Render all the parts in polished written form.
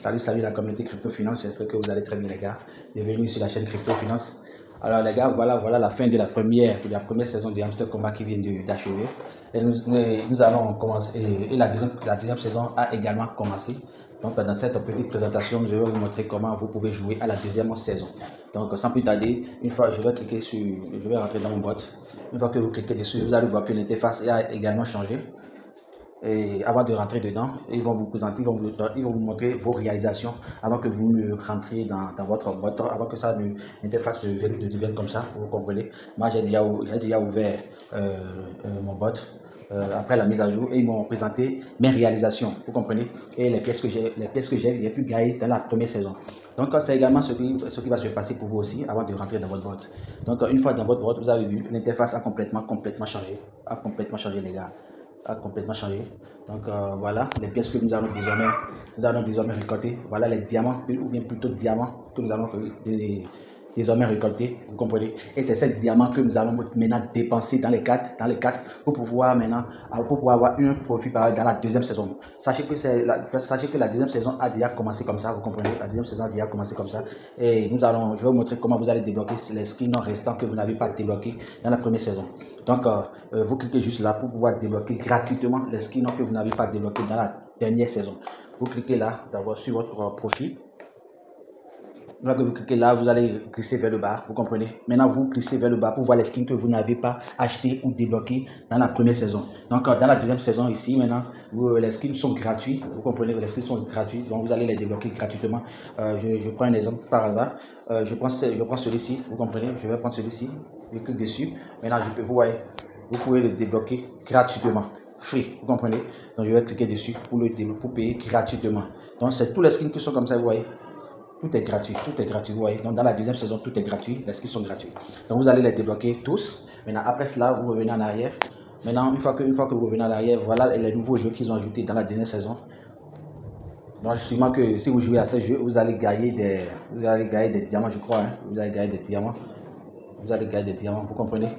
Salut la communauté Crypto Finance, j'espère que vous allez très bien les gars. Bienvenue sur la chaîne Crypto Finance. Alors les gars, voilà la fin de la première saison du Hamster Combat qui vient d'achever. Et nous allons commencer, et la deuxième saison a également commencé. Donc dans cette petite présentation, je vais vous montrer comment vous pouvez jouer à la deuxième saison. Donc sans plus tarder, une fois je vais rentrer dans mon bot. Une fois que vous cliquez dessus, vous allez voir que l'interface a également changé. Et avant de rentrer dedans, ils vont vous présenter, ils vont vous montrer vos réalisations avant que vous ne rentriez dans votre boîte, avant que ça l'interface devienne comme ça, vous comprenez. Moi j'ai déjà ouvert mon bot après la mise à jour et ils m'ont présenté mes réalisations, vous comprenez, et les pièces que j'ai pu gagner dans la première saison. Donc c'est également ce qui va se passer pour vous aussi avant de rentrer dans votre bot. Donc une fois dans votre bot, vous avez vu, l'interface a complètement changé, les gars. A complètement changé. Donc voilà les pièces que nous allons désormais récolter. Voilà les diamants, ou bien plutôt diamants que nous allons désormais récolter, vous comprenez. Et c'est ces diamants que nous allons maintenant dépenser dans les cartes pour pouvoir avoir un profit pareil dans la deuxième saison. Sachez que la deuxième saison a déjà commencé comme ça, vous comprenez. La deuxième saison a déjà commencé comme ça. Et je vais vous montrer comment vous allez débloquer les skins restants que vous n'avez pas débloqués dans la première saison. Donc vous cliquez juste là pour pouvoir débloquer gratuitement les skins que vous n'avez pas débloqués dans la dernière saison. Vous cliquez là d'avoir sur votre profil. Là que vous cliquez là, vous allez glisser vers le bas, vous comprenez. Maintenant, vous glissez vers le bas pour voir les skins que vous n'avez pas achetés ou débloqués dans la première saison. Donc, dans la deuxième saison ici, maintenant, les skins sont gratuits, vous comprenez, les skins sont gratuits, donc vous allez les débloquer gratuitement. Je prends un exemple par hasard. Je prends celui-ci, vous comprenez, je vais prendre celui-ci, je clique dessus. Maintenant, vous voyez, vous pouvez le débloquer gratuitement. Free, vous comprenez. Donc, je vais cliquer dessus pour payer gratuitement. Donc, c'est tous les skins qui sont comme ça, vous voyez. Tout est gratuit, vous voyez. Donc dans la deuxième saison, tout est gratuit, les skins sont gratuits. Donc vous allez les débloquer tous. Maintenant, après cela, vous revenez en arrière. Maintenant, une fois que vous revenez en arrière, voilà les nouveaux jeux qu'ils ont ajoutés dans la dernière saison. Donc sûrement que si vous jouez à ces jeux, vous allez gagner des diamants, je crois. Hein. Vous allez gagner des diamants. Vous comprenez?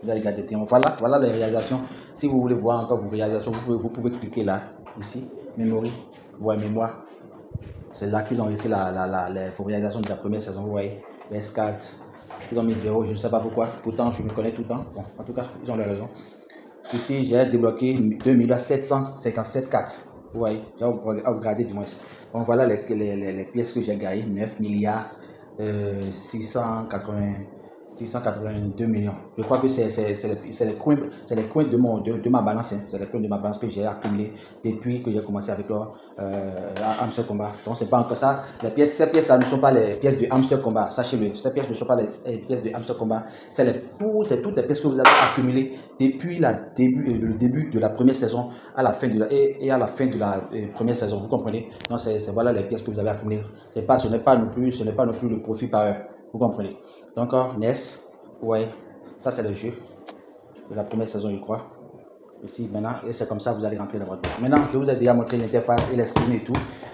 Vous allez gagner des diamants. Voilà les réalisations. Si vous voulez voir encore vos réalisations, vous pouvez cliquer là, ici, memory, voir mémoire. C'est là qu'ils ont laissé les réalisations de la première saison, vous voyez, les stats, ils ont mis 0, je ne sais pas pourquoi, pourtant je me connais tout le temps, bon, en tout cas, ils ont les raisons. Ici, j'ai débloqué 2 757 cartes, vous voyez, j'ai regardé du moins. Bon, voilà les pièces que j'ai gagnées, 9 milliards 682 millions. Je crois que c'est les coins de ma balance. Hein. C'est les coins de ma balance que j'ai accumulé depuis que j'ai commencé avec Hamster Combat. Donc c'est pas encore ça. Ces pièces ne sont pas les pièces de Hamster Combat. Sachez-le. Ces pièces ne sont pas les pièces de Hamster Combat. C'est toutes les pièces que vous avez accumulées depuis le début de la première saison à la fin de la première saison. Vous comprenez? Donc voilà les pièces que vous avez accumulées. Ce n'est pas non plus le profit par heure. Vous comprenez? Donc, NES, ouais, ça c'est le jeu de la première saison, je crois. Ici, maintenant, et c'est comme ça vous allez rentrer dans votre boîte. Maintenant, je vous ai déjà montré l'interface et les skins et tout.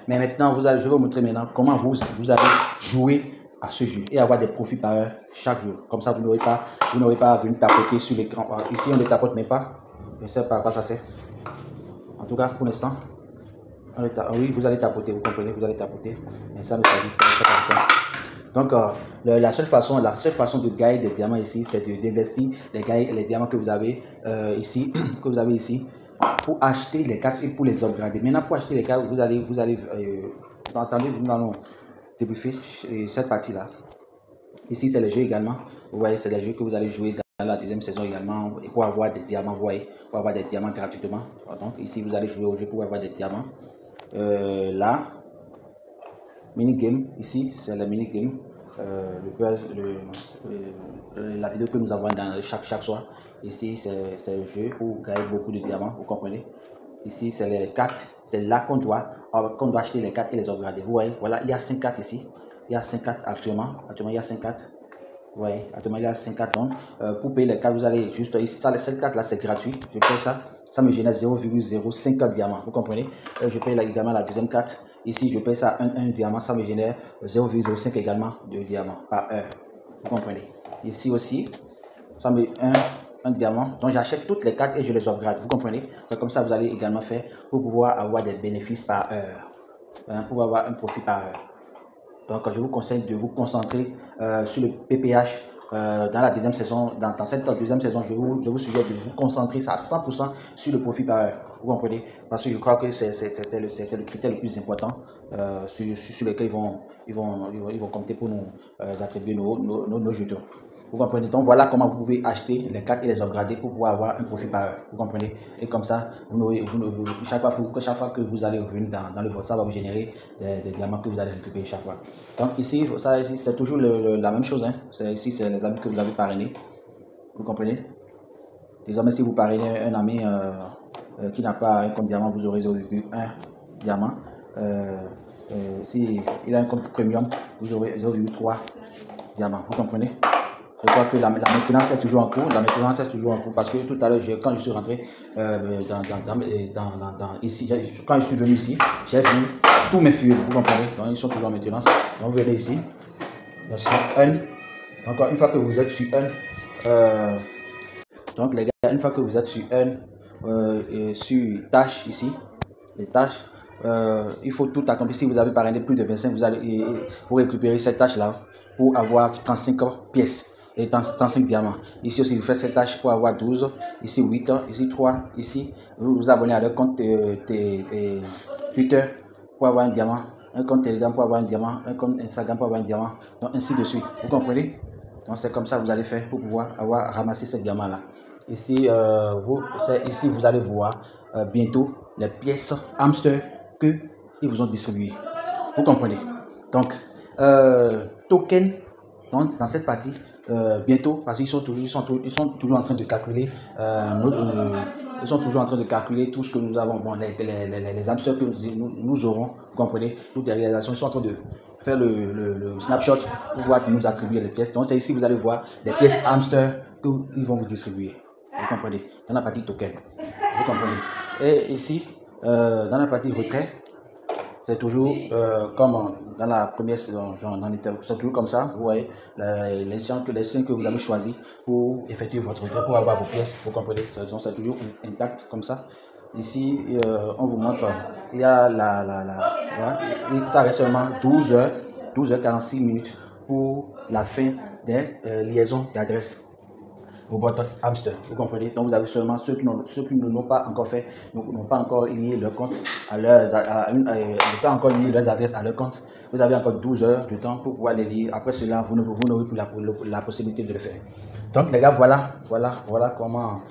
Mais maintenant, je vais vous montrer maintenant comment vous allez jouer à ce jeu et avoir des profits par heure chaque jour. Comme ça, vous n'aurez pas à venir tapoter sur l'écran. Ici, on ne tapote même pas. Je ne sais pas à quoi ça sert. En tout cas, pour l'instant, oui, vous allez tapoter, vous comprenez, vous allez tapoter. Mais ça ne s'agit pas. Donc, la seule façon de gagner des diamants ici, c'est d'investir les diamants que vous avez ici, pour acheter les cartes et pour les upgrader. Maintenant, pour acheter les cartes, vous allez attendez, nous allons débriefer cette partie-là. Ici, c'est le jeu également. Vous voyez, c'est les jeux que vous allez jouer dans la deuxième saison également. Et pour avoir des diamants, vous voyez, pour avoir des diamants gratuitement. Donc, ici, vous allez jouer au jeu pour avoir des diamants. Là, mini-game, ici, c'est le mini-game. La vidéo que nous avons dans chaque soir. Ici, c'est le jeu pour gagner beaucoup de diamants, vous comprenez. Ici, c'est les cartes. C'est là qu'on doit acheter les cartes et les upgrader. Vous voyez, voilà, il y a 5 cartes ici. Il y a 5 cartes actuellement. Actuellement, il y a 5 cartes. Vous voyez, actuellement, il y a 5 cartes. Donc, pour payer les cartes, vous allez juste ici. Ça, les 5 cartes là, c'est gratuit. Je paye ça. Ça me génère 0,05 diamants. Vous comprenez? Je paye également la deuxième carte. Ici, je paye ça un diamant. Ça me génère 0,05 également de diamants par heure. Vous comprenez? Ici aussi, ça me un diamant. Donc, j'achète toutes les cartes et je les upgrade. Vous comprenez? C'est comme ça que vous allez également faire pour pouvoir avoir des bénéfices par heure. pour avoir un profit par heure. Donc, je vous conseille de vous concentrer sur le PPH dans la deuxième saison. Dans cette deuxième saison, je vous suggère de vous concentrer à 100% sur le profit par heure. Vous comprenez? Parce que je crois que c'est le critère le plus important sur lequel ils vont compter pour nous attribuer nos jetons. Vous comprenez? Donc voilà comment vous pouvez acheter les cartes et les upgrader pour pouvoir avoir un profit par heure. Vous comprenez? Et comme ça, chaque fois que vous allez revenir dans le bot, ça va vous générer des diamants que vous allez récupérer chaque fois. Donc ici, c'est toujours la même chose. Hein. Ici, c'est les amis que vous avez parrainés. Vous comprenez? Désormais, si vous parrainez un ami qui n'a pas un compte diamant, vous aurez 0,1 diamant. Si il a un compte premium, vous aurez 0,3 diamants. Vous comprenez? Je crois que la maintenance est toujours en cours. La maintenance est toujours en cours parce que tout à l'heure, quand je suis rentré ici, quand je suis venu ici, j'ai vu tous mes fuels. Vous comprenez? Donc, ils sont toujours en maintenance. Donc, vous venez ici. Sur un. Encore une fois que vous êtes sur un. Donc, les gars, une fois que vous êtes sur sur tâches ici, les tâches, il faut tout accomplir. Si vous avez parrainé plus de 25, vous récupérez cette tâche-là pour avoir 35 pièces et 35 diamants. Ici aussi, vous faites cette tâche pour avoir 12, ici 8, ici 3, ici, vous vous abonnez à leur compte Twitter pour avoir un diamant, un compte Telegram pour avoir un diamant, un compte Instagram pour avoir un diamant, donc ainsi de suite. Vous comprenez? Donc c'est comme ça que vous allez faire pour pouvoir ramasser ces diamants-là. Ici, vous allez voir bientôt les pièces hamster que ils vous ont distribuées. Vous comprenez? Donc, token, donc, dans cette partie, bientôt, parce qu'ils sont toujours en train de calculer, ils sont toujours en train de calculer tout ce que nous avons, bon, les hamsters que nous aurons, vous comprenez, toutes les réalisations, ils sont en train de faire le snapshot pour pouvoir nous attribuer les pièces. Donc, c'est ici, vous allez voir les pièces hamster qu'ils vont vous distribuer. Vous comprenez? Dans la partie token. Vous comprenez? Et ici, dans la partie retrait, c'est toujours comme dans la première saison, c'est toujours comme ça. Vous voyez les signes que vous avez choisis pour effectuer votre retrait, pour avoir vos pièces. Vous comprenez? C'est toujours intact comme ça. Ici, on vous montre, il y a ça reste seulement 12h46 minutes pour la fin des liaisons d'adresse au bot hamster. Vous comprenez? Donc vous avez seulement ceux qui ne l'ont pas encore fait, n'ont pas encore lié leur compte à pas encore lié leurs adresses à leur compte. Vous avez encore 12 heures de temps pour pouvoir les lier. Après cela, vous n'aurez plus la possibilité de le faire. Donc les gars, voilà comment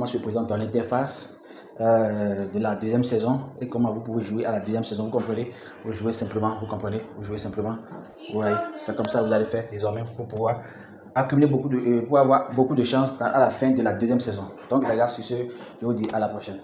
se présente dans l'interface de la deuxième saison et comment vous pouvez jouer à la deuxième saison. Vous comprenez? Vous jouez simplement, vous comprenez? Vous jouez simplement. Ouais, c'est comme ça que vous allez faire désormais pour pouvoir accumuler pour avoir beaucoup de chance à la fin de la deuxième saison. Donc les gars, sur ce, je vous dis à la prochaine.